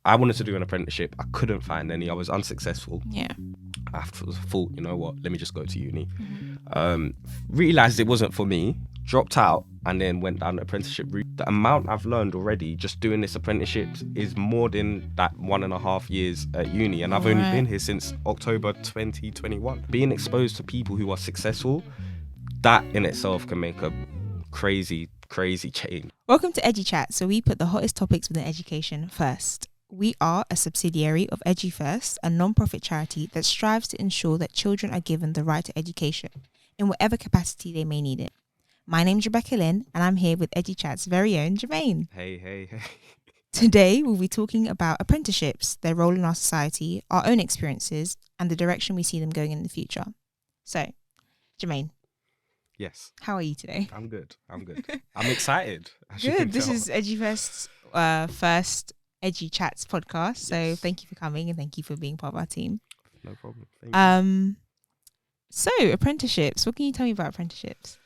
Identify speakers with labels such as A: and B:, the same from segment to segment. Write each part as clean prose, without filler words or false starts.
A: I wanted to do an apprenticeship. I couldn't find any. I was unsuccessful.
B: Yeah.
A: I thought, you know what, let me just go to uni. Realized it wasn't for me, dropped out, and then went down the apprenticeship route. The amount I've learned already just doing this apprenticeship is more than that 1.5 years at uni, and I've only been here since October 2021. Being exposed to people who are successful, that in itself can make a crazy change.
B: Welcome to EduChats, so we put the hottest topics within education first. We are a subsidiary of EduFirst, a non-profit charity that strives to ensure that children are given the right to education in whatever capacity they may need it. My name's Rebecca Lynn, and I'm here with EduChat's very own Jermaine.
A: Hey.
B: Today, we'll be talking about apprenticeships, their role in our society, our own experiences, and the direction we see them going in the future. So, Jermaine.
A: Yes.
B: How are you today?
A: I'm good. I'm excited.
B: Good. This is EduFirst's first EduChats podcast. So thank you for coming and thank you for being part of our team.
A: No problem. Thank you.
B: So apprenticeships. What can you tell me about apprenticeships?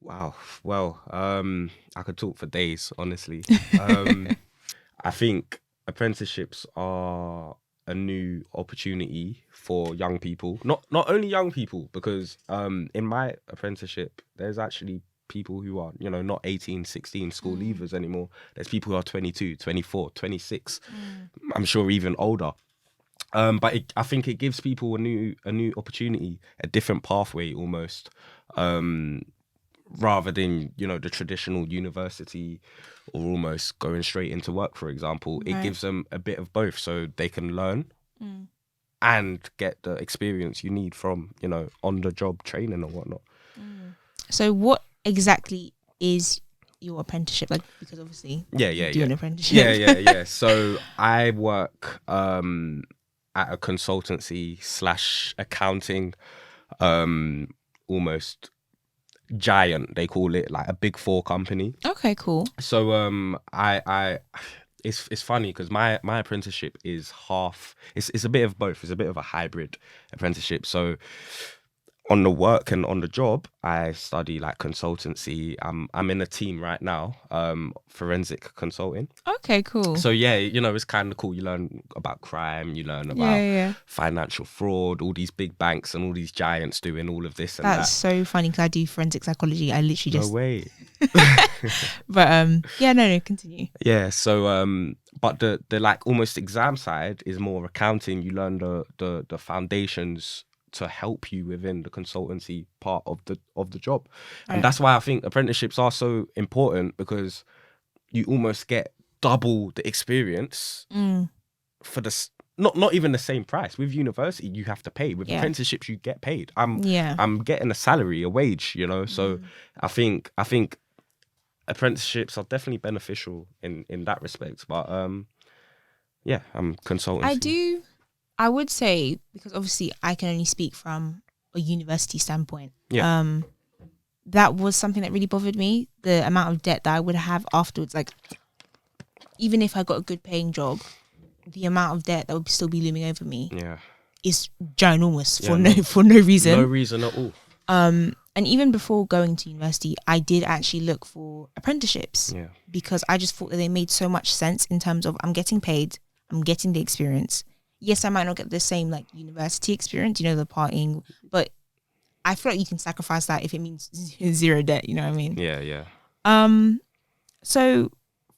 A: Wow. Well, I could talk for days, honestly. I think apprenticeships are a new opportunity for young people. Not only young people, because in my apprenticeship, there's actually people who are, not 18, 16 school leavers anymore. There's people who are 22, 24, 26. I'm sure even older. But I think it gives people a new opportunity, a different pathway almost, rather than, the traditional university or almost going straight into work, for example. It gives them a bit of both, so they can learn and get the experience you need from, on-the-job training or whatnot.
B: So what exactly is your apprenticeship? Like, because obviously you do an apprenticeship.
A: Yeah. So I work at a consultancy / accounting, almost giant, they call it, like a big four company.
B: Okay, cool.
A: So it's funny because my apprenticeship is it's a bit of both. It's a bit of a hybrid apprenticeship. So on the work and on the job, I study like consultancy. I'm in a team right now, forensic consulting.
B: Okay, cool.
A: So yeah, it's kind of cool. You learn about crime, you learn about financial fraud, all these big banks and all these giants doing all of this and
B: That's so funny because I do forensic psychology. I literally just...
A: No way.
B: But no, continue.
A: Yeah, so but the like almost exam side is more accounting. You learn the foundations to help you within the consultancy part of the job. And that's why I think apprenticeships are so important, because you almost get double the experience for the not even the same price. With university you have to pay. With apprenticeships you get paid. I'm getting a salary, a wage, so I think apprenticeships are definitely beneficial in that respect. But I'm consultancy.
B: I would say, because obviously I can only speak from a university standpoint. That was something that really bothered me. The amount of debt that I would have afterwards. Like, even if I got a good paying job, the amount of debt that would still be looming over me is ginormous for no reason.
A: No reason at all.
B: And even before going to university, I did actually look for apprenticeships because I just thought that they made so much sense in terms of I'm getting paid, I'm getting the experience. Yes, I might not get the same like university experience, the partying, but I feel like you can sacrifice that if it means zero debt, you know what I mean?
A: Yeah.
B: So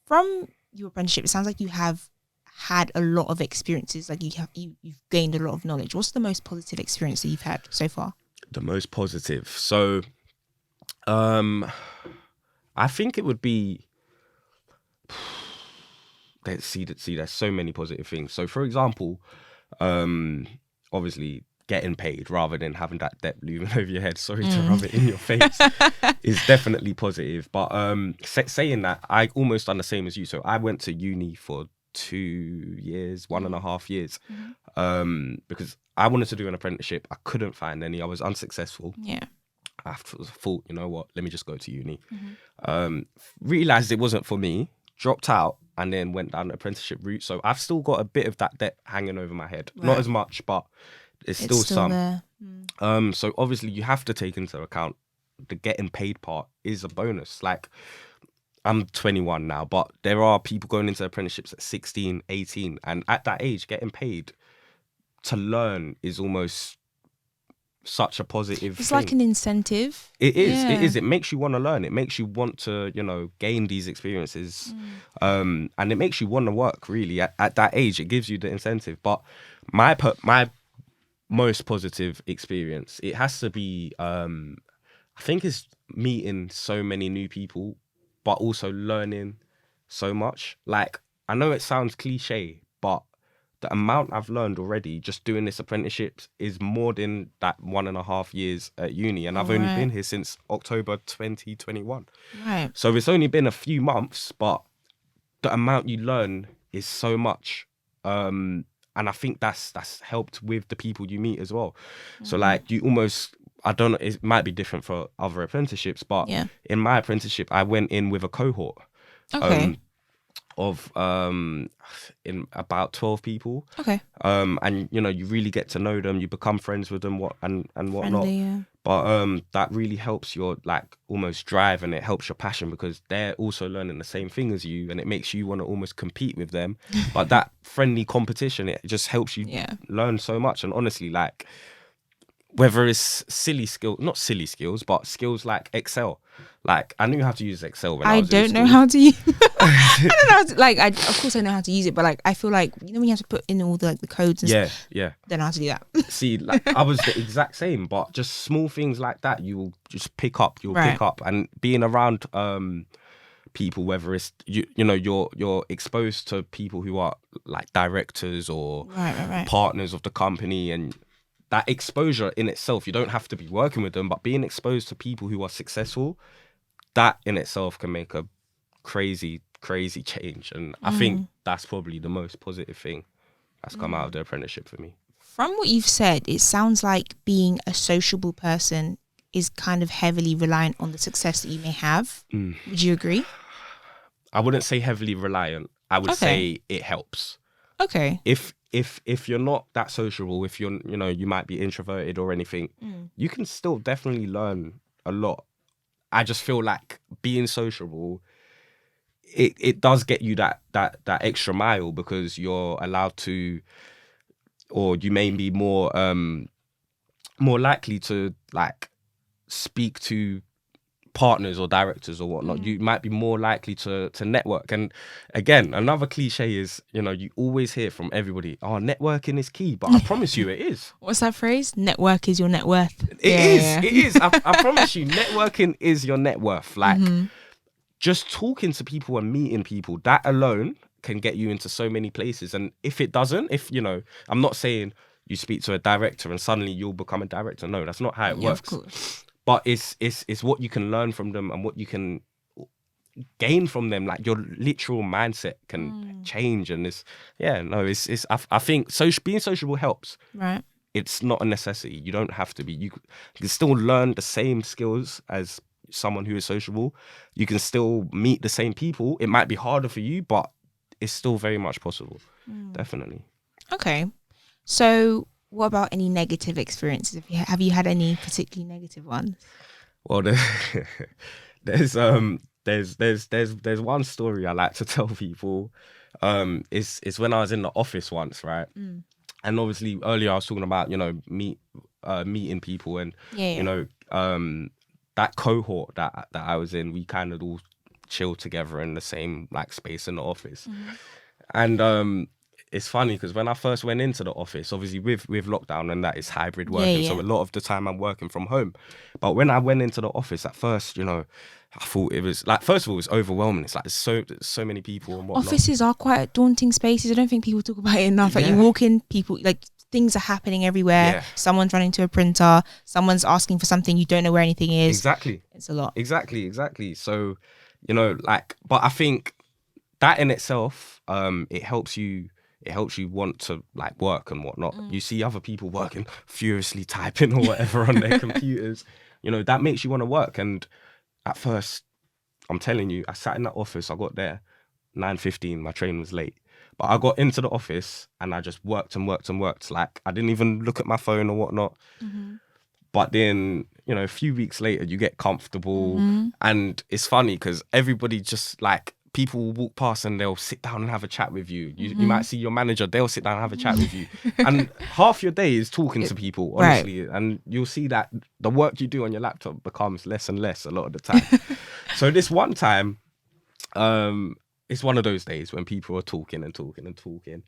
B: from your apprenticeship, it sounds like you have had a lot of experiences, like you've gained a lot of knowledge. What's the most positive experience that you've had so far? The
A: most positive. So I think it would be let's see, there's so many positive things. So for example, obviously getting paid rather than having that debt looming over your head, sorry to rub it in your face, is definitely positive. But saying that, I almost done the same as you. So I went to uni for 2 years, 1.5 years, because I wanted to do an apprenticeship. I couldn't find any. I was unsuccessful. I thought, you know what, let me just go to uni. Realized it wasn't for me, dropped out, and then went down the apprenticeship route. So I've still got a bit of that debt hanging over my head. Not as much, but it's still some.
B: There.
A: So obviously you have to take into account the getting paid part is a bonus. Like, I'm 21 now, but there are people going into apprenticeships at 16, 18, and at that age, getting paid to learn is almost such a positive
B: It's
A: thing.
B: like an incentive.
A: It is.
B: Yeah.
A: It is. It makes you want to learn. It makes you want to, gain these experiences, and it makes you want to work. Really, at that age, it gives you the incentive. But my most positive experience, it has to be, I think, is meeting so many new people, but also learning so much. Like, I know it sounds cliche, but the amount I've learned already just doing this apprenticeship is more than that 1.5 years at uni. And I've only been here since October 2021.
B: Right.
A: So it's only been a few months, but the amount you learn is so much. And I think that's helped with the people you meet as well. So like you almost, I don't know, it might be different for other apprenticeships, but in my apprenticeship, I went in with a cohort.
B: Okay.
A: Of in about 12 people.
B: Okay.
A: And you really get to know them, you become friends with them, and whatnot.
B: Friendly, yeah.
A: But that really helps your like almost drive, and it helps your passion because they're also learning the same thing as you, and it makes you want to almost compete with them. But that friendly competition, it just helps you learn so much. And honestly, like, whether it's not silly skills, but skills like Excel. Like, I knew how to use Excel when I was in
B: don't
A: school.
B: know how to use I don't know how to, like, of course I know how to use it, but like I feel like when you have to put in all the codes and stuff, don't know how to do that.
A: See, like, I was the exact same, but just small things like that you will just pick up. Pick up, and being around people, whether it's you're exposed to people who are like directors or partners of the company, and that exposure in itself, you don't have to be working with them, but being exposed to people who are successful, that in itself can make a crazy change. And I think that's probably the most positive thing that's come out of the apprenticeship for me.
B: From what you've said, it sounds like being a sociable person is kind of heavily reliant on the success that you may have. Would you agree?
A: I wouldn't say heavily reliant. I would say it helps.
B: Okay.
A: If you're not that sociable, if you're you might be introverted or anything, you can still definitely learn a lot. I just feel like being sociable, it does get you that extra mile, because you're allowed to, or you may be more likely to like speak to partners or directors or whatnot. You might be more likely to network. And again, another cliche is, you always hear from everybody, networking is key, but I promise you it is.
B: What's that phrase? Network is your net worth.
A: It is. I promise you, networking is your net worth. Like, just talking to people and meeting people, that alone can get you into so many places. And if it doesn't, I'm not saying you speak to a director and suddenly you'll become a director. No, that's not how it works.
B: Of course.
A: But it's what you can learn from them and what you can gain from them. Like, your literal mindset can change, and I think being sociable helps.
B: Right.
A: It's not a necessity. You don't have to be. You can still learn the same skills as someone who is sociable. You can still meet the same people. It might be harder for you, but it's still very much possible. Definitely. Okay.
B: So, what about any negative experiences? Have you had any particularly negative ones?
A: Well, there's one story I like to tell people. It's when I was in the office once, right? And obviously earlier I was talking about meeting people, and that cohort that I was in, we kind of all chilled together in the same like space in the office, and it's funny because when I first went into the office, obviously with lockdown and that, is hybrid working. So a lot of the time I'm working from home. But when I went into the office at first, I thought it was like, first of all, it was overwhelming. It's like there's so many people and whatnot.
B: Offices are quite daunting spaces. I don't think people talk about it enough. Like, you walk in, people, like, things are happening everywhere. Yeah. Someone's running to a printer. Someone's asking for something. You don't know where anything is.
A: Exactly.
B: It's a lot.
A: Exactly. So, but I think that in itself, it helps you want to like work and whatnot. You see other people working, furiously typing or whatever on their computers. That makes you want to work. And at first, I'm telling you, I sat in that office. I got there 9:15. My train was late, but I got into the office and I just worked and worked and worked. Like, I didn't even look at my phone or whatnot. But then, you know, a few weeks later, you get comfortable. And it's funny because everybody just like, people will walk past and they'll sit down and have a chat with you. You might see your manager, they'll sit down and have a chat with you. And half your day is talking to people, honestly. Right. And you'll see that the work you do on your laptop becomes less and less a lot of the time. So this one time, it's one of those days when people are talking and talking and talking.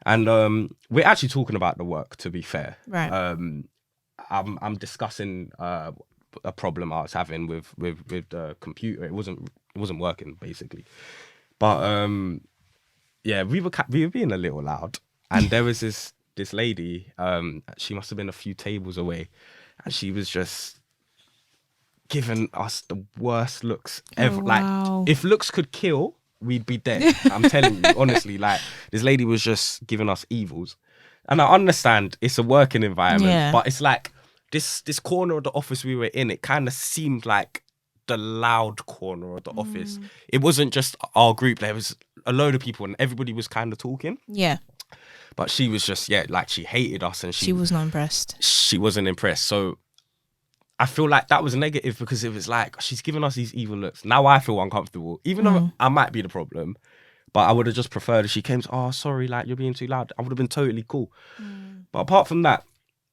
A: And we're actually talking about the work, to be fair.
B: Right.
A: I'm discussing a problem I was having with the computer. It wasn't working, basically. But yeah, we were being a little loud, and there was this lady. She must have been a few tables away, and she was just giving us the worst looks ever.
B: Wow.
A: Like, if looks could kill, we'd be dead. I'm telling you, honestly. Like, this lady was just giving us evils, and I understand it's a working environment, but it's like this corner of the office we were in. It kind of seemed like the loud corner of the office. It wasn't just our group. There was a load of people, and everybody was kind of talking.
B: Yeah.
A: But she was just, like, she hated us, and
B: she was not impressed.
A: She wasn't impressed. So I feel like that was negative, because it was like, she's giving us these evil looks. Now I feel uncomfortable, even though I might be the problem. But I would have just preferred if she came to, oh, sorry, like, you're being too loud. I would have been totally cool. But apart from that,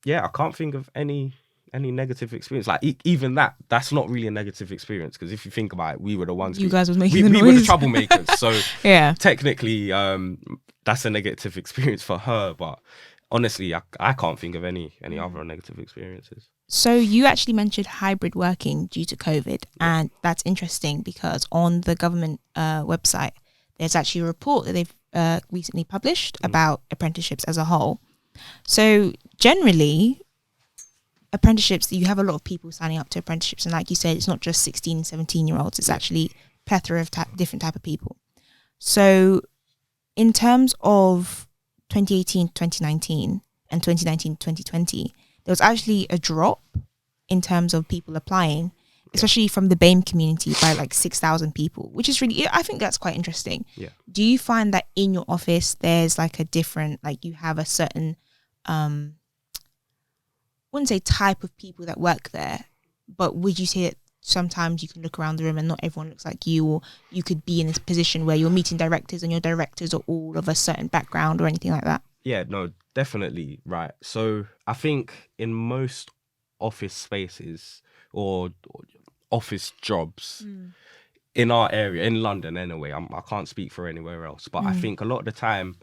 A: yeah, I can't think of any negative experience. Like, even that's not really a negative experience, because if you think about it, we were the ones.
B: You guys was making the noise.
A: We were the troublemakers. So
B: yeah,
A: technically, that's a negative experience for her. But honestly, I can't think of any other negative experiences.
B: So you actually mentioned hybrid working due to COVID, and that's interesting because on the government website, there's actually a report that they've recently published about apprenticeships as a whole. So generally, apprenticeships, you have a lot of people signing up to apprenticeships, and like you said, it's not just 16 and 17 year olds, it's actually a plethora of different type of people. So in terms of 2018 2019 and 2019 2020, there was actually a drop in terms of people applying, especially from the BAME community, by like 6,000 people, which is really, I think that's quite interesting.
A: Yeah.
B: Do you find that in your office there's like a different, like you have a certain wouldn't say type of people that work there, but would you say that sometimes you can look around the room and not everyone looks like you, or you could be in this position where you're meeting directors and your directors are all of a certain background or anything like that?
A: Yeah, no, definitely, right. So I think in most office spaces or office jobs in our area, in London anyway, I can't speak for anywhere else, but I think a lot of the time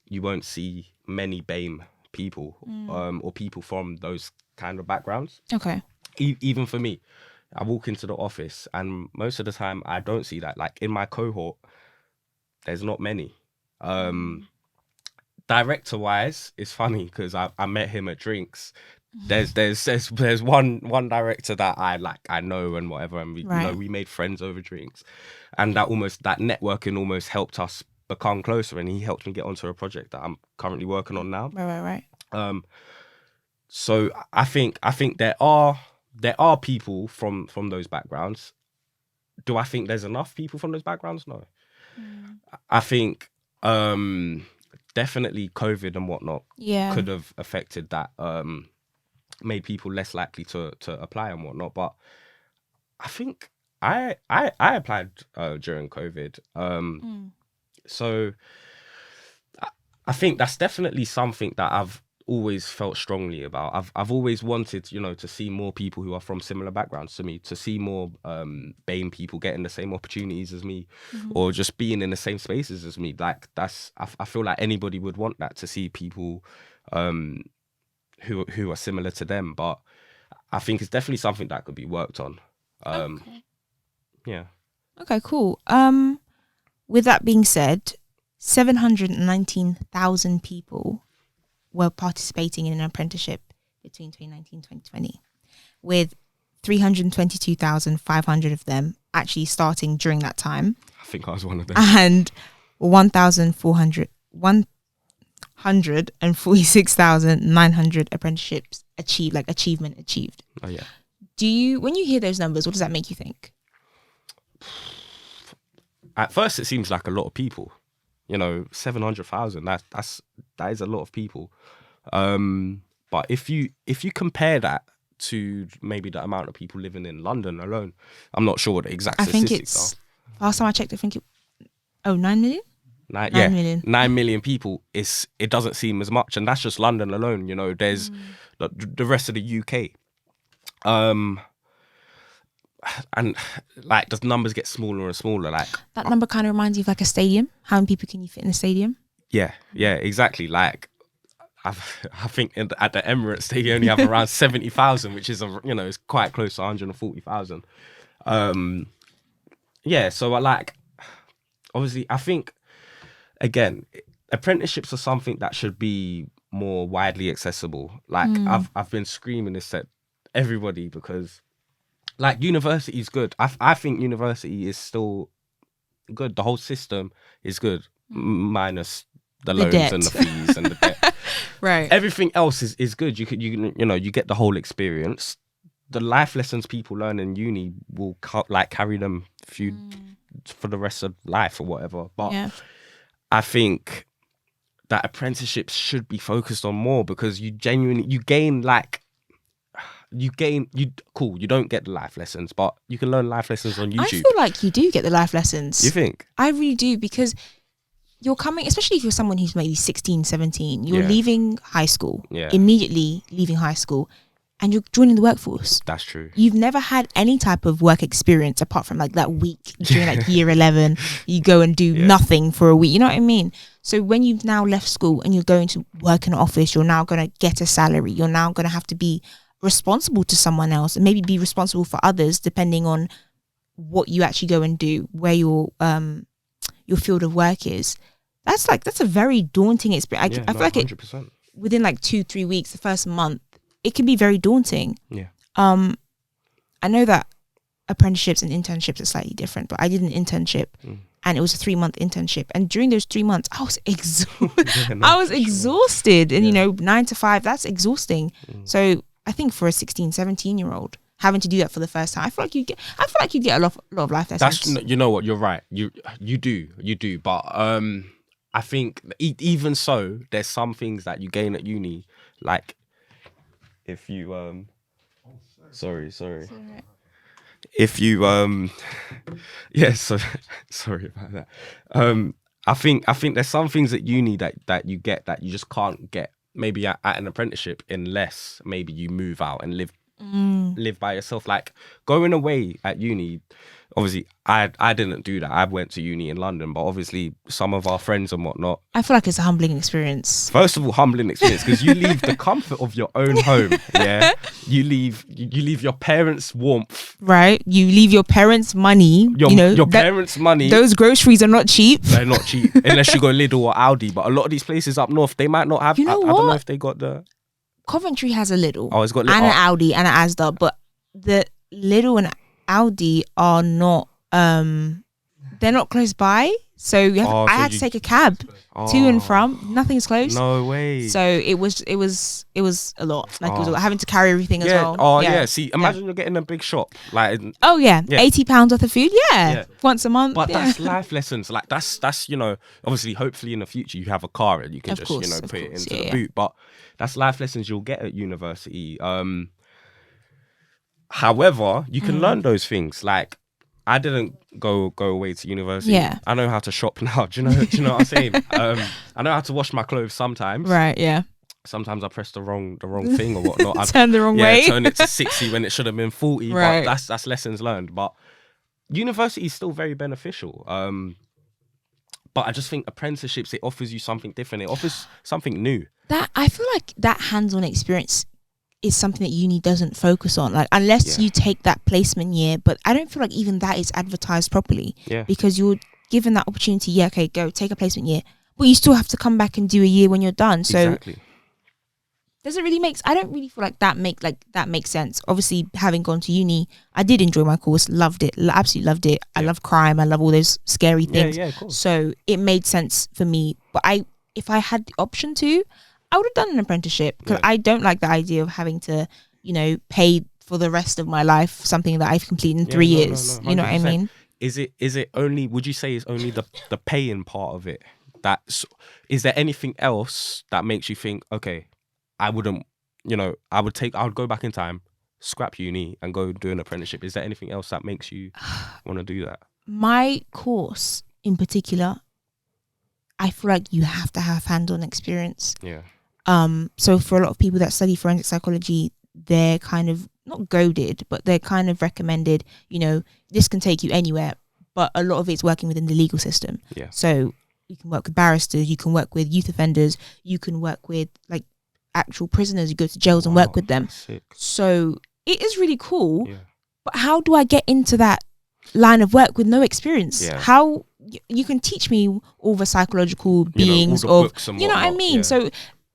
A: you won't see many BAME people or people from those kind of backgrounds.
B: Okay.
A: Even for me, I walk into the office and most of the time I don't see that. Like in my cohort, there's not many. Director wise, it's funny because I met him at drinks. There's one director that I know and whatever, and we you know, we made friends over drinks, and that networking almost helped us become closer, and he helped me get onto a project that I'm currently working on now.
B: Right.
A: So I think there are people from those backgrounds. Do I think there's enough people from those backgrounds? No. I think definitely COVID and whatnot could have affected that, made people less likely to apply and whatnot. But I think I applied during COVID. So I think that's definitely something that I've always felt strongly about. I've always wanted, you know, to see more people who are from similar backgrounds to me, to see more BAME people getting the same opportunities as me, or just being in the same spaces as me. Like I feel like anybody would want that, to see people who are similar to them. But I think it's definitely something that could be worked on.
B: Okay.
A: Yeah.
B: Okay, cool. With that being said, 719,000 people were participating in an apprenticeship between 2019 and 2020, with 322,500 of them actually starting during that time.
A: I think I was one of them.
B: And 146,900 apprenticeships achievement achieved.
A: Oh yeah.
B: When you hear those numbers, what does that make you think?
A: At first, it seems like a lot of people. You know, 700,000. That is a lot of people. But if you compare that to maybe the amount of people living in London alone, I'm not sure what the exact statistics are.
B: Last time I checked, I think 9 million?
A: 9 million. 9 million people. It doesn't seem as much, and that's just London alone. You know, there's the rest of the UK. And like the numbers get smaller and smaller. Like
B: that number kind of reminds you of like a stadium. How many people can you fit in a stadium?
A: Yeah, exactly. Like I think at the Emirates they only have around 70,000, which is it's quite close to 140,000. So like obviously I think again apprenticeships are something that should be more widely accessible. Like I've been screaming this at everybody because like university is good. I think university is still good. The whole system is good, minus the loans
B: debt.
A: and the fees and the debt.
B: Right.
A: Everything else is good. You get the whole experience. The life lessons people learn in uni will carry them for the rest of life or whatever. But I think that apprenticeships should be focused on more because you gain you don't get the life lessons, but you can learn life lessons on YouTube.
B: I feel like you do get the life lessons.
A: You think?
B: I really do, because you're coming, especially if you're someone who's maybe 16, 17, you're leaving high school, immediately leaving high school, and you're joining the workforce.
A: That's true.
B: You've never had any type of work experience apart from like that week during like year 11, you go and do nothing for a week. You know what I mean? So when you've now left school and you're going to work in an office, you're now going to get a salary. You're now going to have to be responsible to someone else and maybe be responsible for others depending on what you actually go and do, where your field of work is. That's a very daunting experience. I feel like
A: 100%.
B: Within like 2-3 weeks, the first month, it can be very daunting. I know that apprenticeships and internships are slightly different, but I did an internship and it was a 3-month internship, and during those 3 months I was exhausted. And 9 to 5, that's exhausting. So I think for a 16, 17-year-old having to do that for the first time, I feel like you get a lot of life lessons.
A: You know what, you're right. You do. But I think even so, there's some things that you gain at uni, like if you sorry. If you sorry about that. I think there's some things at uni that you get that you just can't get maybe at an apprenticeship unless maybe you move out and live by yourself. Like going away at uni, obviously I didn't do that. I went to uni in London, but obviously some of our friends and whatnot.
B: I feel like it's a humbling experience.
A: First of all, humbling experience because you leave the comfort of your own home. Yeah, you leave your parents' warmth.
B: Right, you leave your parents' money.
A: Your parents' money.
B: Those groceries are not cheap.
A: They're not cheap unless you go Lidl or Aldi. But a lot of these places up north, they might not have. I don't know if they got the.
B: Coventry has a Lidl.
A: Oh, it's got Lidl.
B: And an Aldi and an Asda, but the Lidl and Aldi are not. They're not close by, so I had to take a cab to and from. Nothing's close.
A: No way.
B: So it was a lot. Like it was a lot. Having to carry everything as well.
A: Oh yeah. See, imagine you're getting a big shop like.
B: Oh yeah, £80 worth of food. Yeah, once a month.
A: But that's life lessons. Like that's obviously hopefully in the future you have a car and you can put it into the boot. But that's life lessons you'll get at university. However, you can learn those things. Like I didn't go away to university.
B: Yeah.
A: I know how to shop now. Do you know what I'm saying? I know how to wash my clothes sometimes.
B: Right, yeah.
A: Sometimes I press the wrong thing or whatnot.
B: Turn the wrong way.
A: Turn it to 60 when it should have been 40.
B: Right.
A: But that's lessons learned. But university is still very beneficial. But I just think apprenticeships, it offers you something different. It offers something new.
B: That I feel like that hands-on experience is something that uni doesn't focus on, like unless you take that placement year. But I don't feel like even that is advertised properly, because you're given that opportunity. Go take a placement year, but you still have to come back and do a year when you're done. So doesn't really I don't really feel like that makes sense. Obviously, having gone to uni, I did enjoy my course, loved it, absolutely loved it. I love crime, I love all those scary things.
A: Of course.
B: So it made sense for me. But if I had the option to, I would have done an apprenticeship, because I don't like the idea of having to, pay for the rest of my life something that I've completed in 3 years. No, you know what I mean?
A: Is it only? Would you say it's only the paying part of it? Is there anything else that makes you think, okay, I wouldn't I would go back in time, scrap uni and go do an apprenticeship. Is there anything else that makes you want to do that?
B: My course in particular, I feel like you have to have hands-on experience.
A: Yeah.
B: So for a lot of people that study forensic psychology, they're kind of not goaded, but they're kind of recommended, this can take you anywhere, but a lot of it's working within the legal system.
A: Yeah.
B: So you can work with barristers, you can work with youth offenders, you can work with like actual prisoners, you go to jails and work with them.
A: Sick.
B: So it is really cool.
A: Yeah.
B: But how do I get into that line of work with no experience?
A: Yeah.
B: How you can teach me all the psychological beings
A: all the
B: of,
A: books and
B: what I
A: whatnot,
B: mean?
A: yeah.
B: So,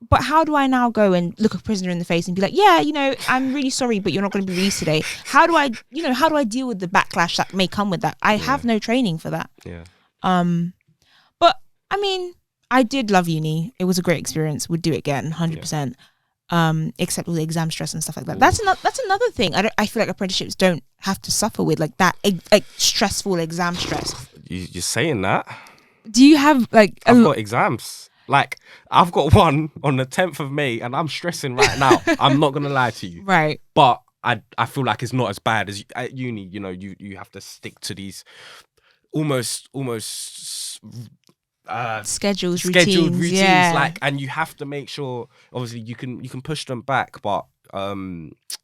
B: but how do I now go and look a prisoner in the face and be like, yeah, I'm really sorry, but you're not going to be released today. How do I deal with the backlash that may come with that? I have no training for that.
A: Yeah.
B: But I mean, I did love uni. It was a great experience. Would do it again, 100%. Except all the exam stress and stuff like that.
A: Ooh.
B: That's another thing. I feel like apprenticeships don't have to suffer with like that stressful exam stress.
A: You're saying that?
B: Do you have like?
A: I've got exams. Like I've got one on the 10th of May, and I'm stressing right now. I'm not gonna lie to you.
B: Right.
A: But I feel like it's not as bad as at uni. You have to stick to these almost
B: scheduled
A: routines,
B: yeah.
A: like, and you have to make sure. Obviously, you can push them back, but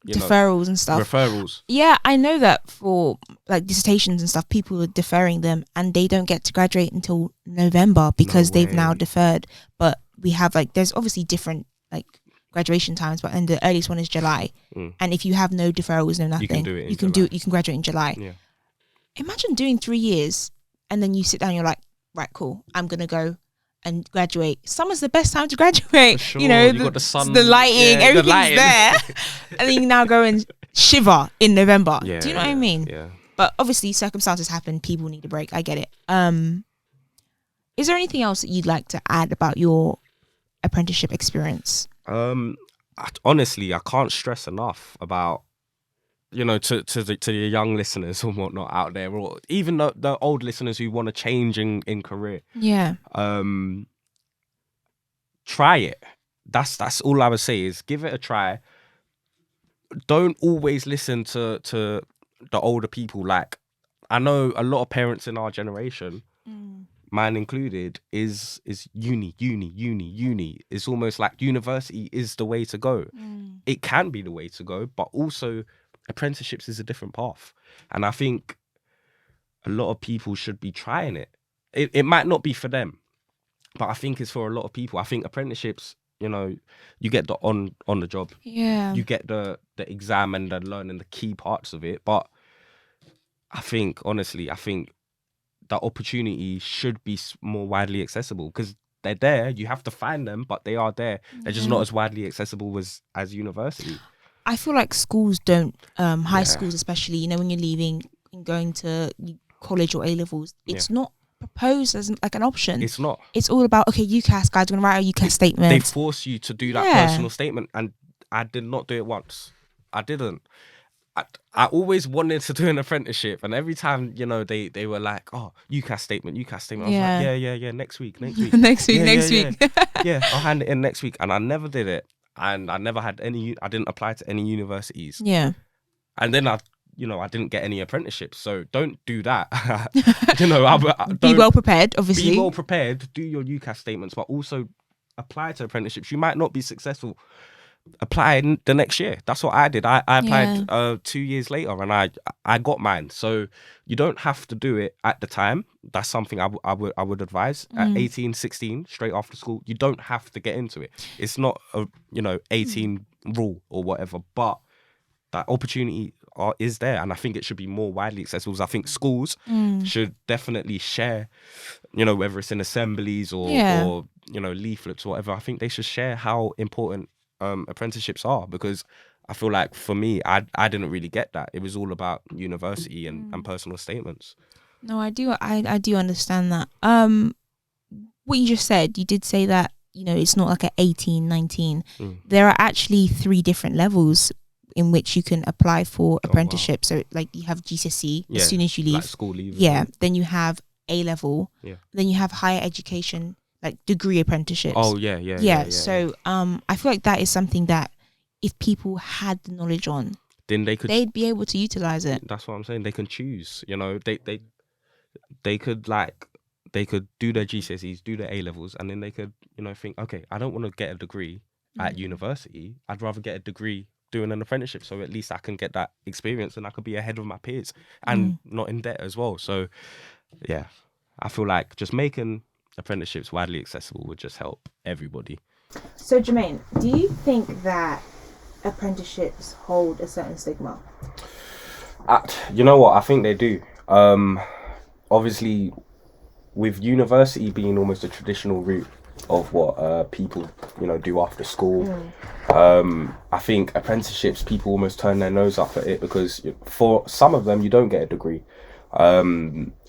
B: deferrals and stuff.
A: Referrals. Yeah,
B: I know that for like dissertations and stuff, people are deferring them, and they don't get to graduate until November because they've now deferred. But we have there's obviously different like graduation times, but the earliest one is July. And if you have no deferrals, no nothing, you can graduate in July.
A: Yeah.
B: Imagine doing 3 years and then you sit down, you're like, right, cool, I'm gonna go and graduate. Summer's the best time to graduate.
A: Sure. You got the sun,
B: the lighting, everything's there. And then you now go and shiver in November.
A: Yeah,
B: do you know what I mean?
A: Yeah.
B: But obviously circumstances happen, people need a break. I get it. Is there anything else that you'd like to add about your apprenticeship experience?
A: Honestly, I can't stress enough about to the young listeners or whatnot out there, or even the old listeners who want to change in career.
B: Yeah.
A: Try it. That's all I would say is give it a try. Don't always listen to the older people. Like, I know a lot of parents in our generation, mine included, is uni. It's almost like university is the way to go. It can be the way to go, but also apprenticeships is a different path. And I think a lot of people should be trying it. It might not be for them, but I think it's for a lot of people. I think apprenticeships, you get the on the job.
B: Yeah.
A: You get the exam and the learning the key parts of it. But I think that opportunity should be more widely accessible because they're there. You have to find them, but they are there. They're just not as widely accessible as university.
B: I feel like schools don't, high schools especially, when you're leaving and going to college or A-levels, it's not proposed as like an option. It's not. It's all about, okay, UCAS, guys, we're going to write a UCAS statement.
A: They force you to do that personal statement, and I did not do it once. I didn't. I always wanted to do an apprenticeship, and every time, they were like, oh, UCAS statement. I was like, yeah, next week. next week. Yeah, I'll hand it in next week. And I never did it. And I never had I didn't apply to any universities. Yeah. And then I didn't get any apprenticeships. So don't do that.
B: Be well prepared, obviously.
A: Be well prepared, do your UCAS statements, but also apply to apprenticeships. You might not be successful. Apply the next year. That's what I did. I applied 2 years later, and I got mine. So you don't have to do it at the time. That's something I would advise. At 18, 16, straight after school, you don't have to get into it. It's not a 18 rule or whatever, but that opportunity is there, and I think it should be more widely accessible. I think schools should definitely share, whether it's in assemblies or leaflets or whatever. I think they should share how important apprenticeships are, because I feel like for me, I didn't really get that. It was all about university and personal statements.
B: No, I do understand that. What you just said, you did say that, it's not like an 18, 19. There are actually 3 different levels in which you can apply for apprenticeship. Wow. So like you have GCSE as soon as you leave.
A: Like school leave.
B: Yeah. Then you have A-level. Yeah. Then you have higher education, like degree apprenticeships.
A: Oh, yeah.
B: So I feel like that is something that if people had the knowledge on,
A: then
B: they'd be able to utilize it.
A: That's what I'm saying. They can choose. You know, they could do their GCSEs, do their A levels, and then they could, you know, think, okay, I don't want to get a degree at university. I'd rather get a degree doing an apprenticeship, so at least I can get that experience and I could be ahead of my peers and not in debt as well. So yeah, I feel like just making apprenticeships widely accessible would just help everybody.
B: So Jermaine, do you think that apprenticeships hold a certain stigma?
A: You know what, I think they do. Obviously, with university being almost a traditional route of what people, you know, do after school, I think apprenticeships, people almost turn their nose up at it because for some of them you don't get a degree.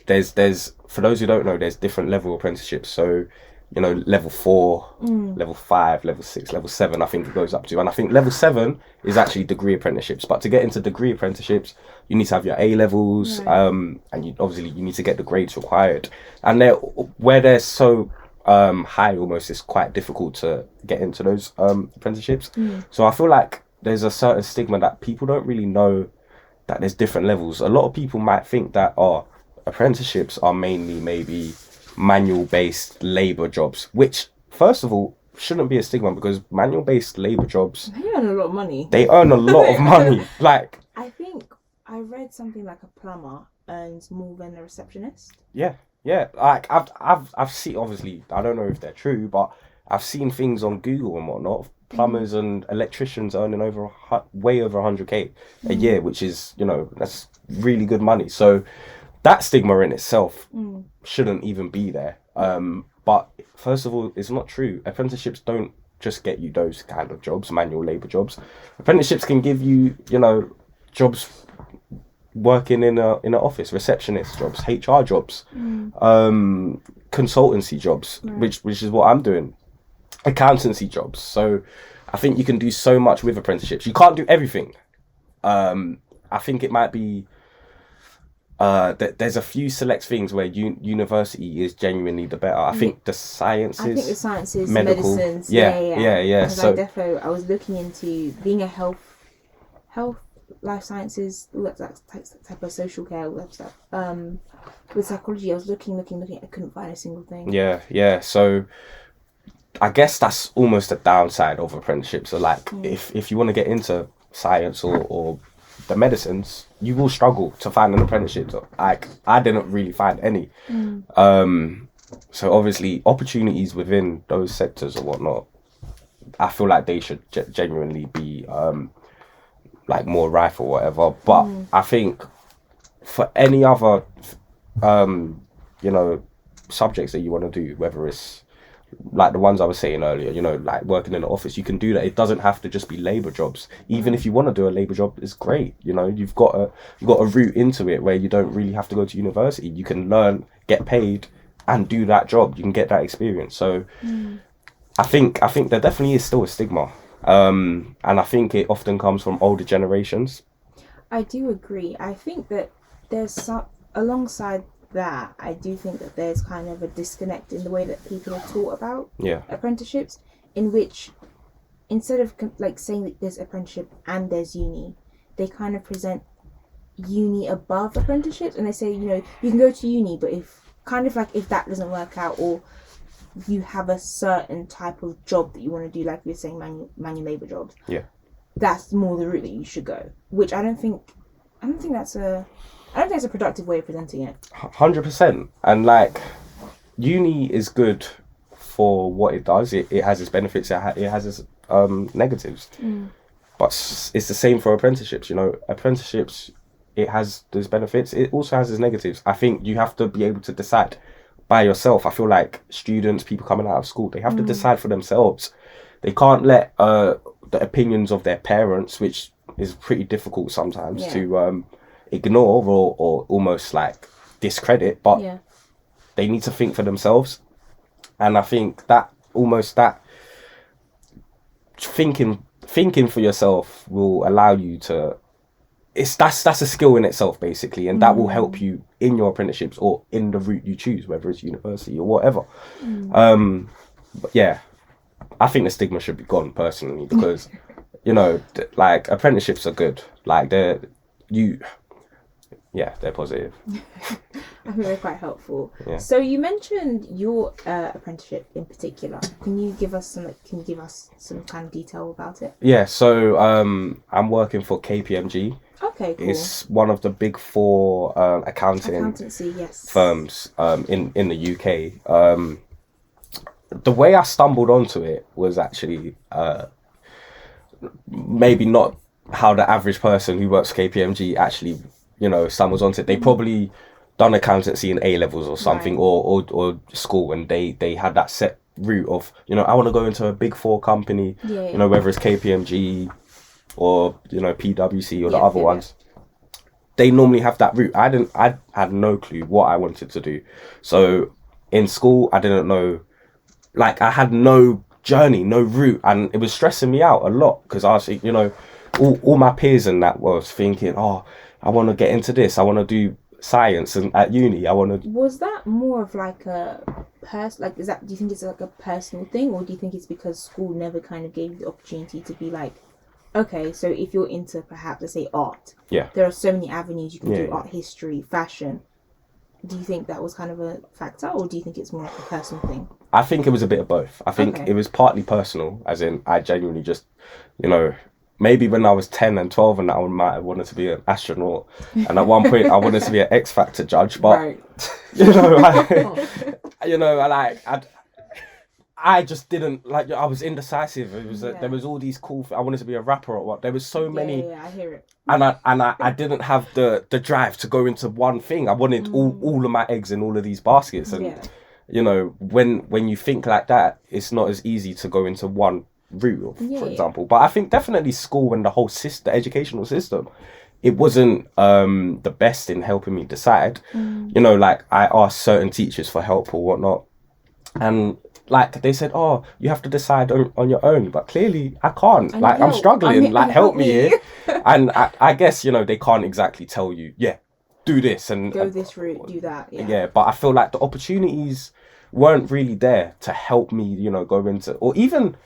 A: There's for those who don't know, there's different level apprenticeships. So, you know, level 4, level 5, level 6, level 7, I think it goes up to. And I think level 7 is actually degree apprenticeships. But to get into degree apprenticeships, you need to have your A levels, and you need to get the grades required. And where they're so high, almost, it's quite difficult to get into those apprenticeships. So I feel like there's a certain stigma that people don't really know that there's different levels. A lot of people might think that apprenticeships are mainly maybe manual-based labor jobs, which first of all shouldn't be a stigma because manual-based labor jobs,
B: they earn a lot of money.
A: Like,
B: I think I read something like a plumber earns more than a receptionist.
A: Yeah. Like I've seen, obviously I don't know if they're true, but I've seen things on Google and whatnot of plumbers and electricians earning way over 100k a year, which is, you know, that's really good money. So that stigma in itself shouldn't even be there. But first of all, it's not true. Apprenticeships don't just get you those kind of jobs, manual labor jobs. Apprenticeships can give you, you know, jobs working in an office, receptionist jobs, HR jobs, consultancy jobs, which is what I'm doing, accountancy jobs. So I think you can do so much with apprenticeships. You can't do everything. I think it might be there's a few select things where university is genuinely the better. I think the sciences, medical, medicines, yeah.
B: So I was looking into being a health, life sciences, all that type of social care, all that stuff. With psychology, I was looking, I couldn't find a single thing.
A: Yeah. So I guess that's almost a downside of apprenticeships. So like, if you want to get into science or the medicines, you will struggle to find an apprenticeship. Like, I didn't really find any. So obviously opportunities within those sectors or whatnot, I feel like they should genuinely be like more rife or whatever. But I think for any other you know, subjects that you want to do, whether it's like the ones I was saying earlier, you know, like working in an office, you can do that. It doesn't have to just be labor jobs. Even if you want to do a labor job, it's great. You know, you've got a route into it where you don't really have to go to university. You can learn, get paid, and do that job. You can get that experience. So I think there definitely is still a stigma, and I think it often comes from older generations.
B: I do agree. I think that there's some alongside that, I do think that there's kind of a disconnect in the way that people are taught about apprenticeships, in which instead of like saying that there's apprenticeship and there's uni, they kind of present uni above apprenticeships, and they say, you know, you can go to uni, but if that doesn't work out, or you have a certain type of job that you want to do, like you're saying, manual labor jobs, that's more the route that you should go, which I don't think that's a productive way of presenting it.
A: 100%. And like, uni is good for what it does. It has its benefits. It has its negatives. But it's the same for apprenticeships. You know, apprenticeships, it has those benefits. It also has its negatives. I think you have to be able to decide by yourself. I feel like students, people coming out of school, they have to decide for themselves. They can't let the opinions of their parents, which is pretty difficult sometimes to ignore or almost like discredit, but they need to think for themselves. And I think that thinking for yourself will allow you to, that's a skill in itself basically, and that will help you in your apprenticeships or in the route you choose, whether it's university or whatever. But yeah, I think the stigma should be gone personally, because you know, like apprenticeships are good. Like they're positive.
B: I think they're quite helpful.
A: Yeah.
B: So you mentioned your apprenticeship in particular. Can you give us some kind of detail about it?
A: Yeah. So I'm working for KPMG.
B: Okay, cool.
A: It's one of the big four
B: accountancy, yes,
A: firms in the UK. The way I stumbled onto it was actually maybe not how the average person who works for KPMG actually, you know, stumbles onto it. They probably done accountancy in A levels or something, right, or school, and they had that set route of, you know, I want to go into a big four company, you know, whether it's KPMG or, you know, PwC or the other ones. They normally have that route. I had no clue what I wanted to do. So in school, I didn't know, like I had no journey, no route, and it was stressing me out a lot because I was, you know, all my peers and that was thinking, oh, I want to get into this, I want to do science, and at uni I want to.
B: Was that more of like a do you think it's like a personal thing, or do you think it's because school never kind of gave you the opportunity to be like, okay, so if you're into perhaps, let's say, art, there are so many avenues you can do, art history, fashion. Do you think that was kind of a factor, or do you think it's more like a personal thing?
A: I think it was a bit of both. I think it was partly personal, as in I genuinely just, you know, maybe when I was 10 and 12 and I might have wanted to be an astronaut, and at one point I wanted to be an X Factor judge, but you know, I just didn't, like, I was indecisive. It was there was all these cool I wanted to be a rapper or what. There was so many.
B: Yeah, I hear it.
A: And I didn't have the drive to go into one thing. I wanted all of my eggs in all of these baskets. And you know, when you think like that, it's not as easy to go into one route, for example. But I think definitely school and the whole the educational system, it wasn't the best in helping me decide. You know, like I asked certain teachers for help or whatnot, and like they said, oh, you have to decide on your own, but clearly I can't. Like I'm struggling. Like help me here. And I guess, you know, they can't exactly tell you, do this and
B: go this route, do that.
A: Yeah, but I feel like the opportunities weren't really there to help me, you know, go into, or even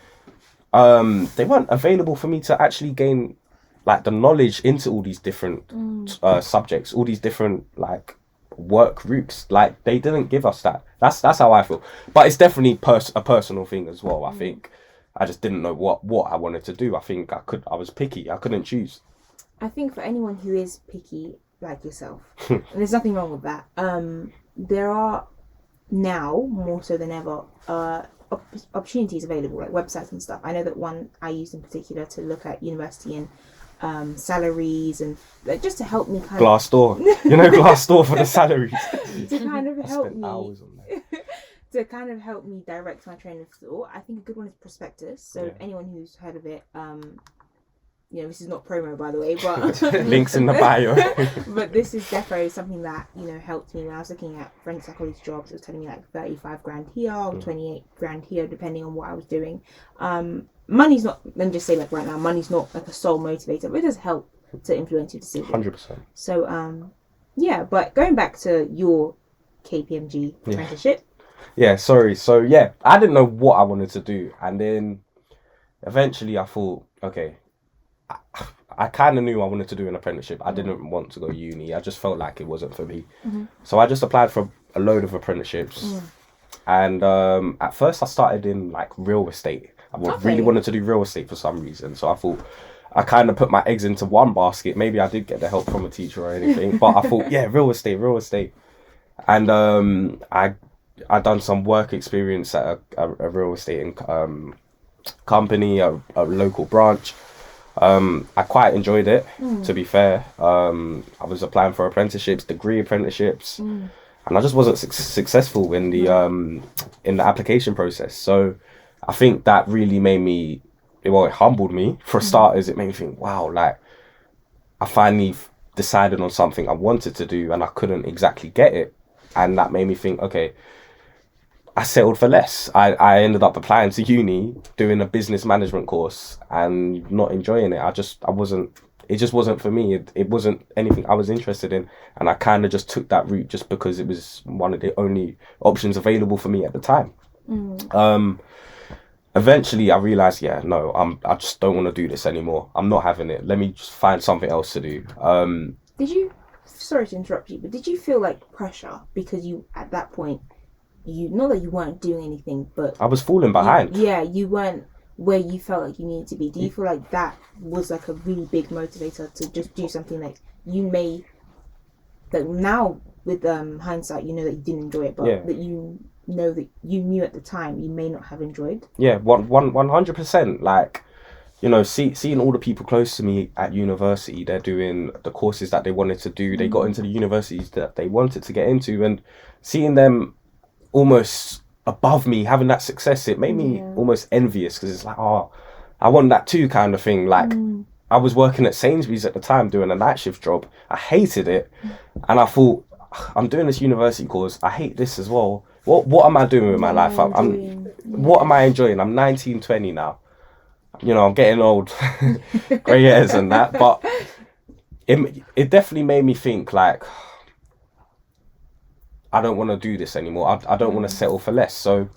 A: they weren't available for me to actually gain like the knowledge into all these different subjects, all these different like work routes. Like they didn't give us that. That's how I feel. But it's definitely a personal thing as well. I think I just didn't know what I wanted to do. I think I was picky. I couldn't choose.
B: I think for anyone who is picky like yourself, and there's nothing wrong with that, there are now more so than ever opportunities available, like websites and stuff. I know that one I used in particular to look at university and salaries, and like just to help me kind
A: Glassdoor. You know, Glassdoor for the salaries.
B: To kind of help me
A: hours on that.
B: To kind of help me direct my train of thought. I think a good one is Prospectus. So anyone who's heard of it, you know, this is not promo, by the way, but
A: links in the bio.
B: But this is definitely something that, you know, helped me when I was looking at forensic psychology jobs. It was telling me like 35 grand here or 28 grand here, depending on what I was doing. Money's not, let me just say, like right now, money's not like a sole motivator, but it does help to influence your decision.
A: 100%.
B: So but going back to your KPMG apprenticeship.
A: Sorry. So I didn't know what I wanted to do, and then eventually I thought, okay, I kind of knew I wanted to do an apprenticeship. I didn't want to go uni. I just felt like it wasn't for me. So I just applied for a load of apprenticeships. And at first I started in like real estate. I really wanted to do real estate for some reason. So I thought I kind of put my eggs into one basket. Maybe I did get the help from a teacher or anything. But I thought, real estate. And I done some work experience at a real estate company, a local branch. I quite enjoyed it, to be fair. I was applying for apprenticeships, degree apprenticeships, and I just wasn't successful in the application process. So I think that really made me, it humbled me for starters. It made me think, wow, like I finally decided on something I wanted to do and I couldn't exactly get it. And that made me think, okay, I settled for less. I ended up applying to uni, doing a business management course and not enjoying it. It just wasn't for me. It wasn't anything I was interested in. And I kind of just took that route just because it was one of the only options available for me at the time. eventually I realized, I just don't want to do this anymore. I'm not having it. Let me just find something else to do.
B: Did you, sorry to interrupt you, but did you feel like pressure because you, at that point, not that you weren't doing anything, but
A: I was falling behind.
B: You weren't where you felt like you needed to be. Do you feel like that was like a really big motivator to just do something like you may, like now with hindsight, you know that you didn't enjoy it, but that you know that you knew at the time you may not have enjoyed?
A: Yeah, 100%. Like, you know, seeing all the people close to me at university, they're doing the courses that they wanted to do. They got into the universities that they wanted to get into, and seeing them almost above me having that success, it made me almost envious, because it's like, oh, I want that too, kind of thing. Like, I was working at Sainsbury's at the time doing a night shift job. I hated it, and I thought, I'm doing this university course, I hate this as well. What am I doing with my life? What am I enjoying? I'm 19, 20 now. You know, I'm getting old, grey hairs and that, but it definitely made me think, like, I don't want to do this anymore. I don't want to settle for less. So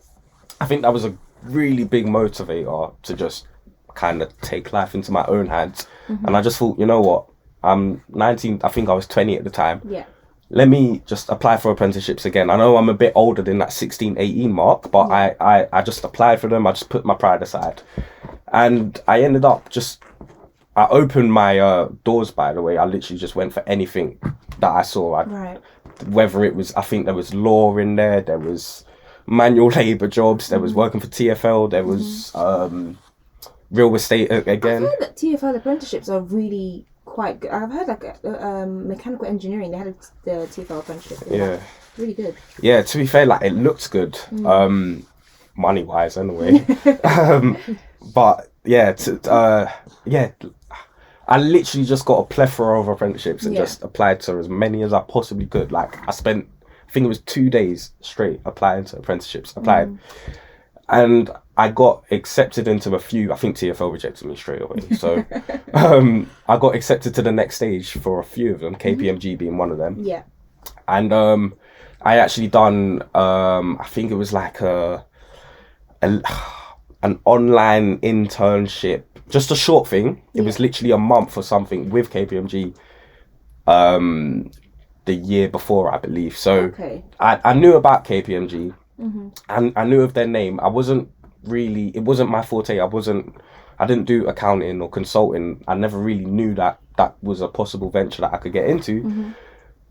A: I think that was a really big motivator to just kind of take life into my own hands. And I just thought, you know what? I'm 19, I think I was 20 at the time.
B: Yeah.
A: Let me just apply for apprenticeships again. I know I'm a bit older than that 16, 18 mark, but I just applied for them. I just put my pride aside. And I ended up I opened my doors, by the way. I literally just went for anything that I saw. Whether it was, I think there was law in there was manual labour jobs, there was working for TfL, there was real estate again.
B: I've heard that TfL apprenticeships are really quite good. I've heard like mechanical engineering, they had the TfL apprenticeship. Yeah. Really good. Yeah,
A: to be fair, like, it looked good, money wise anyway. But I literally just got a plethora of apprenticeships and just applied to as many as I possibly could. Like, I think it was 2 days straight applying to apprenticeships. And I got accepted into a few. I think TfL rejected me straight away. So I got accepted to the next stage for a few of them, KPMG being one of them.
B: Yeah.
A: And I actually done, I think it was like an online internship, just a short thing. It was literally a month or something with KPMG the year before, I believe. So I knew about KPMG and I knew of their name. It wasn't my forte. I didn't do accounting or consulting. I never really knew that was a possible venture that I could get into.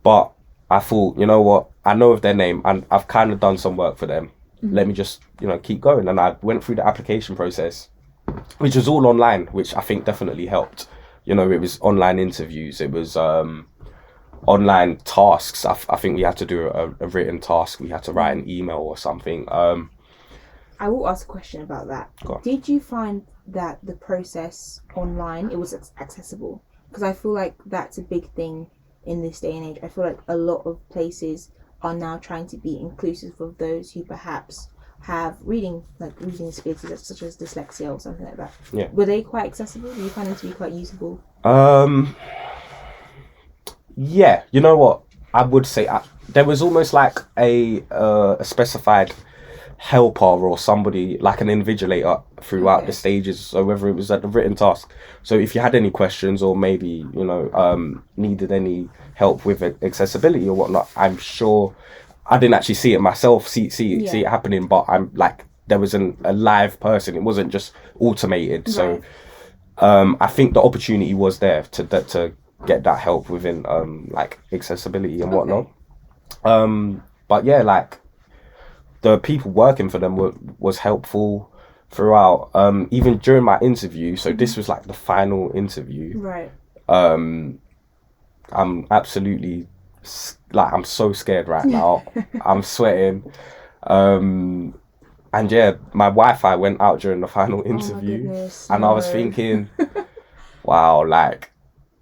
A: But I thought, you know what, I know of their name and I've kind of done some work for them. Let me just, keep going. And I went through the application process, which was all online, which I think definitely helped. It was online interviews. It was online tasks. I think we had to do a written task. We had to write an email or something.
B: I will ask a question about that. Did you find that the process online, it was accessible? Because I feel like that's a big thing in this day and age. I feel like a lot of places are now trying to be inclusive of those who perhaps have reading disabilities such as dyslexia or something like that.
A: Yeah.
B: Were they quite accessible? Do you find them to be quite usable?
A: Yeah, you know what? I would say there was almost like a specified helper or somebody, like an invigilator throughout the stages. So whether it was at the written task, so if you had any questions or maybe needed any help with accessibility or whatnot, I'm sure I didn't actually see it myself, see it happening, but I'm like, there was a live person. It wasn't just automated. So I think the opportunity was there to get that help within like accessibility and whatnot. But yeah, like, the people working for them was helpful throughout, even during my interview. So this was like the final interview.
B: Right.
A: I'm absolutely, like, I'm so scared right now. I'm sweating. And yeah, my Wi-Fi went out during the final interview. I was thinking, wow, like,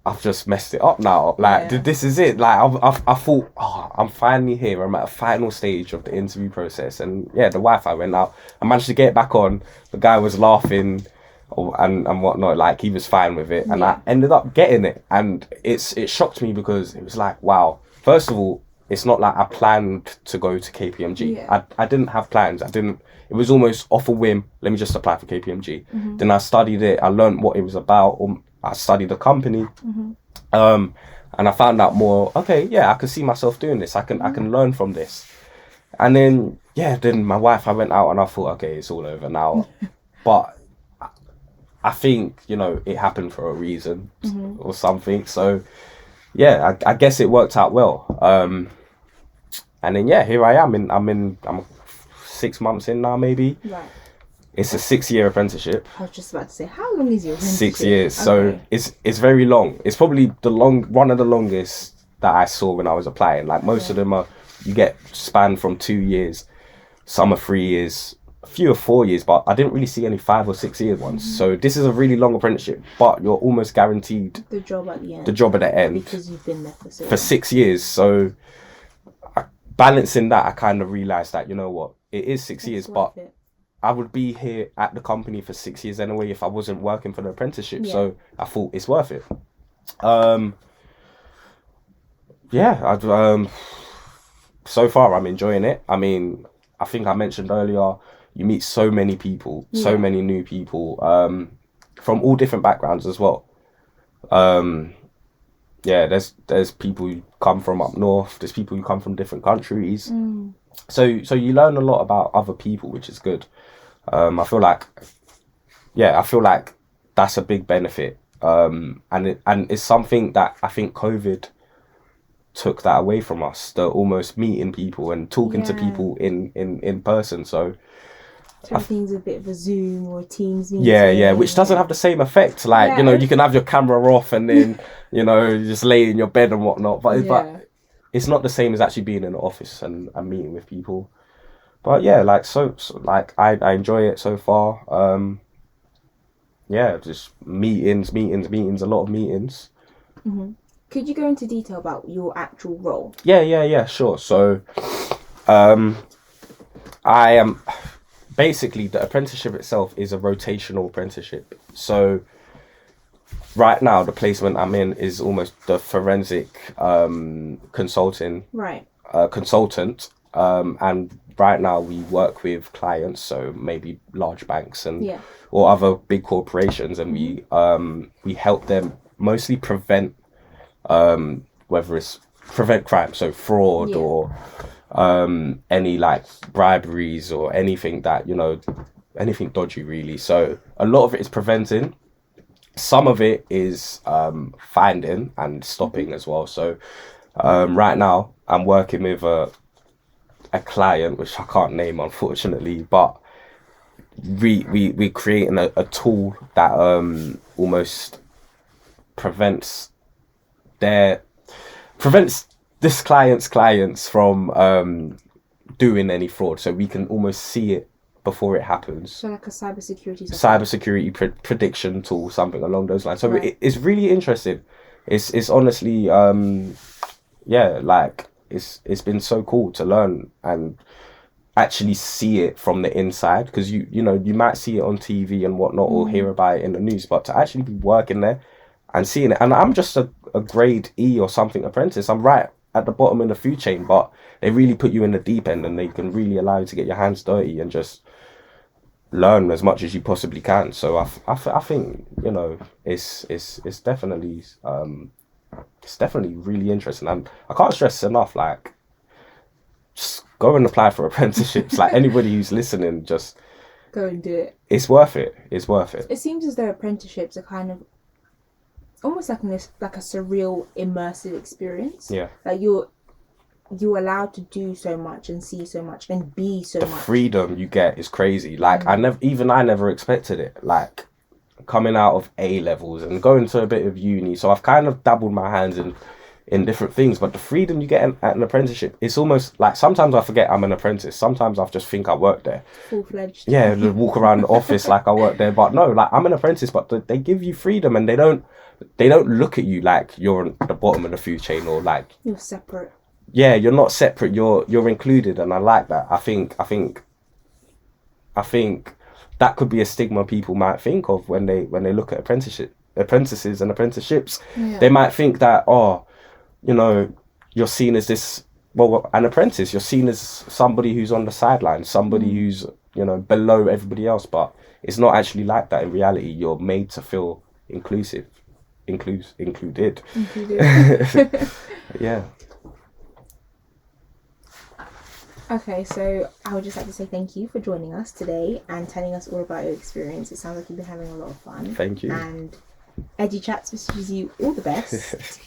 A: I've just messed it up now. Like, this is it. Like, I thought, I'm finally here. I'm at a final stage of the interview process. And yeah, the Wi-Fi went out. I managed to get it back on. The guy was laughing and whatnot. Like, he was fine with it. And I ended up getting it. And it shocked me because it was like, wow. First of all, it's not like I planned to go to KPMG.
B: Yeah.
A: I didn't have plans. It was almost off a whim. Let me just apply for KPMG. Then I studied it. I learned what it was about. I studied the company. And I found out more, okay, yeah, I can see myself doing this. I can learn from this. And then, then my wife, I went out and I thought, okay, it's all over now. But I think, it happened for a reason or something. So, yeah, I guess it worked out well. And then, here I am. I'm 6 months in now, maybe.
B: Right.
A: It's a 6-year apprenticeship.
B: I was just about to say, how long is your apprenticeship?
A: 6 years.
B: Okay.
A: So it's very long. It's probably one of the longest that I saw when I was applying. Like most of them you get spanned from 2 years, some are 3 years, a few are 4 years, but I didn't really see any 5 or 6 year ones. So this is a really long apprenticeship, but you're almost guaranteed
B: the job at the end.
A: Because
B: you've been there
A: for 6 years. So balancing that, I kind of realized that, you know what, it is 6 years, but I would be here at the company for 6 years anyway if I wasn't working for the apprenticeship. So I thought it's worth it. So far I'm enjoying it. I mean, I think I mentioned earlier, you meet so many people, so many new people, from all different backgrounds as well. There's people who come from up north, there's people who come from different countries. So you learn a lot about other people, which is good. I feel like that's a big benefit. And it's something that I think COVID took that away from us, the almost meeting people and talking to people in person. So
B: everything's a bit of a Zoom or a Teams meeting.
A: Which doesn't have the same effect. Like, you can have your camera off and then, you just lay in your bed and whatnot. But it's not the same as actually being in the office and meeting with people. But I enjoy it so far. Just meetings, a lot of meetings.
B: Could you go into detail about your actual role?
A: Yeah, sure. So, I am basically, the apprenticeship itself is a rotational apprenticeship. So right now the placement I'm in is almost the forensic consultant. And right now we work with clients, so maybe large banks and or other big corporations, and we help them mostly prevent prevent crime, so fraud or any like briberies or anything that, anything dodgy really. So a lot of it is preventing. Some of it is finding and stopping as well. So right now I'm working with a client, which I can't name unfortunately, but we're creating a tool that almost prevents this clients from doing any fraud. So we can almost see it before it happens.
B: So like a
A: cybersecurity prediction tool, something along those lines. So it's really interesting. It's honestly it's been so cool to learn and actually see it from the inside, because you might see it on TV and whatnot or hear about it in the news, but to actually be working there and seeing it. And I'm just a grade E or something apprentice. I'm right at the bottom in the food chain, but they really put you in the deep end and they can really allow you to get your hands dirty and just learn as much as you possibly can. So I think it's definitely really interesting, and I can't stress enough, like, just go and apply for apprenticeships. Like, anybody who's listening, just
B: go and do it.
A: It's worth it. It
B: seems as though apprenticeships are kind of almost like a surreal immersive experience. Like you're allowed to do so much and see so much and be so much.
A: The freedom you get is crazy. Like I never expected it. Like coming out of A levels and going to a bit of uni, so I've kind of dabbled my hands in different things, but the freedom you get at an apprenticeship, it's almost like sometimes I forget I'm an apprentice. Sometimes I just think I work there.
B: Full-fledged.
A: Yeah, walk around the office like I work there, but no, like I'm an apprentice, but they give you freedom and they don't look at you like you're at the bottom of the food chain or like
B: you're separate.
A: Yeah, you're not separate. You're included, and I like that. I think that could be a stigma people might think of when they look at apprentices and apprenticeships.
B: Yeah.
A: They might think that, you're seen as this well, an apprentice, you're seen as somebody who's on the sidelines, somebody who's, you know, below everybody else, but it's not actually like that in reality. You're made to feel included. Yeah.
B: Okay, so I would just like to say thank you for joining us today and telling us all about your experience. It sounds like you've been having a lot of fun.
A: Thank you.
B: And EduChats wishes you all the best.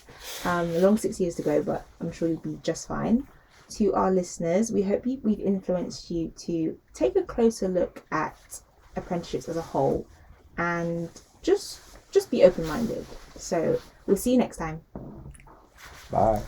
B: A long 6 years to go, but I'm sure you'll be just fine. To our listeners, we hope we've influenced you to take a closer look at apprenticeships as a whole and just be open-minded. So we'll see you next time.
A: Bye.